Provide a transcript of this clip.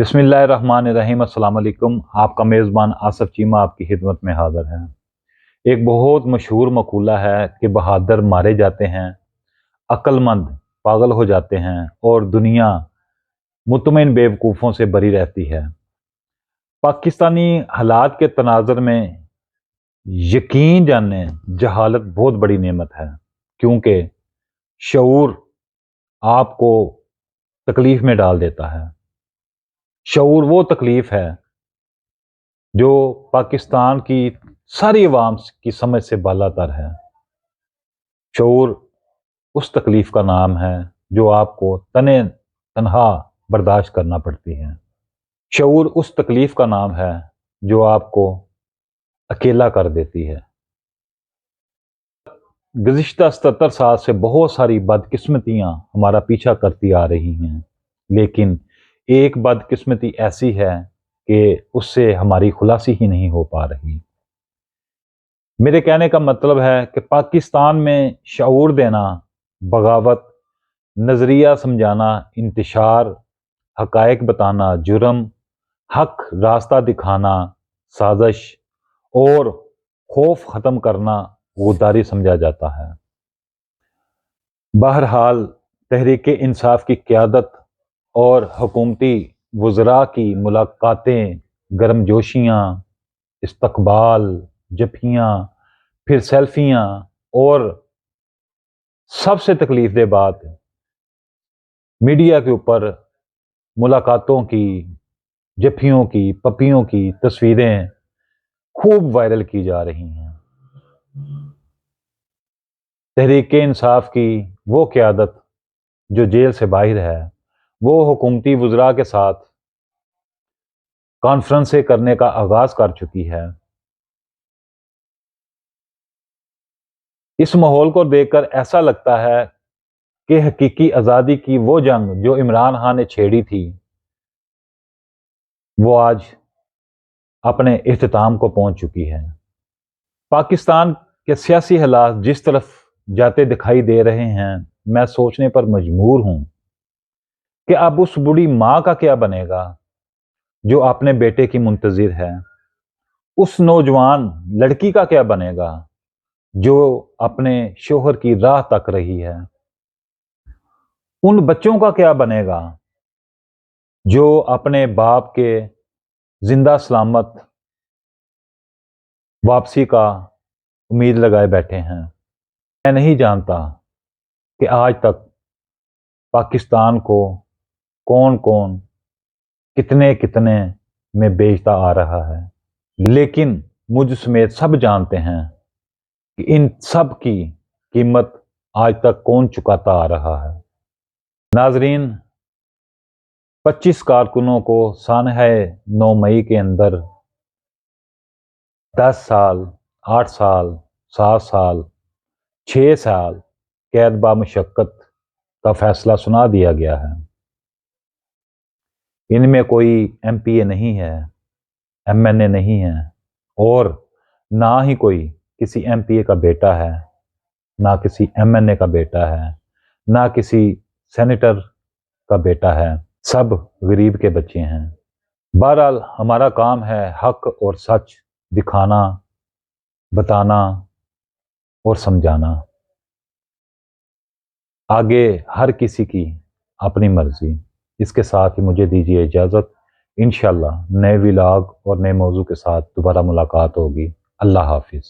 बिस्मिल्लाहिर्रहमानिर्रहीम। अस्सलाम वालेकुम। आपका मेज़बान आसफ़ चीमा आपकी खिदमत में हाज़िर है। एक बहुत मशहूर मक़ूला है कि बहादुर मारे जाते हैं, अक्लमंद पागल हो जाते हैं और दुनिया मुतमईन बेवकूफ़ों से बरी रहती है। पाकिस्तानी हालात के तनाज़ुर में यकीन जाने जहालत बहुत बड़ी नेमत है, क्योंकि शऊर आपको तकलीफ़ में डाल देता है। शऊर वो तकलीफ़ है जो पाकिस्तान की सारी अवाम की समझ से बालातर है। शऊर उस तकलीफ़ का नाम है जो आपको तने तनहा बर्दाश्त करना पड़ती है। शऊर उस तकलीफ़ का नाम है जो आपको अकेला कर देती है। गुज़िश्ता 77 साल से बहुत सारी बदकिस्मतियाँ हमारा पीछा करती आ रही हैं, लेकिन एक बदकिस्मती ऐसी है कि उससे हमारी खुलासी ही नहीं हो पा रही। मेरे कहने का मतलब है कि पाकिस्तान में शऊर देना, बगावत, नज़रिया समझाना, इंतशार, हक़ाइक़ बताना, जुर्म, हक रास्ता दिखाना, साजिश और खौफ ख़त्म करना गद्दारी समझा जाता है। बहरहाल तहरीक इंसाफ की क़यादत और हुकूमती वज़रा की मुलाकातें, गर्मजोशियाँ, इस्तक़बाल, जफ़ियाँ, फिर सेल्फियाँ और सबसे तकलीफ़ दह बात मीडिया के ऊपर मुलाकातों की, जफ़ियों की, पपियों की तस्वीरें खूब वायरल की जा रही हैं। तहरीक इंसाफ की वो क़यादत जो जेल से बाहर है, वो हुकूमती वज़रा के साथ कॉन्फ्रेंसें करने का आगाज़ कर चुकी है। इस माहौल को देखकर ऐसा लगता है कि हकीकी आज़ादी की वो जंग जो इमरान खान ने छेड़ी थी, वो आज अपने इख्तिताम को पहुंच चुकी है। पाकिस्तान के सियासी हालात जिस तरफ जाते दिखाई दे रहे हैं, मैं सोचने पर मजबूर हूं कि अब उस बूढ़ी माँ का क्या बनेगा जो अपने बेटे की मुंतज़िर है। उस नौजवान लड़की का क्या बनेगा जो अपने शोहर की राह तक रही है। उन बच्चों का क्या बनेगा जो अपने बाप के जिंदा सलामत वापसी का उम्मीद लगाए बैठे हैं। मैं नहीं जानता कि आज तक पाकिस्तान को कौन कौन कितने कितने में बेचता आ रहा है, लेकिन मुझ समेत सब जानते हैं कि इन सब की कीमत आज तक कौन चुकाता आ रहा है। नाजरीन, 25 कारकुनों को सानहे 9 मई के अंदर 10 साल, 8 साल, 7 साल, 6 साल कैद बामुशक्कत का फैसला सुना दिया गया है। इनमें कोई MPA नहीं है, MNA नहीं है और ना ही कोई किसी MPA का बेटा है, ना किसी MNA का बेटा है, ना किसी सेनेटर का बेटा है। सब गरीब के बच्चे हैं। बहरहाल हमारा काम है हक और सच दिखाना, बताना और समझाना। आगे हर किसी की अपनी मर्जी। इसके साथ ही मुझे दीजिए इजाज़त। इंशाअल्लाह नए व्लॉग और नए मौजू के साथ दोबारा मुलाकात होगी। अल्लाह हाफिज़।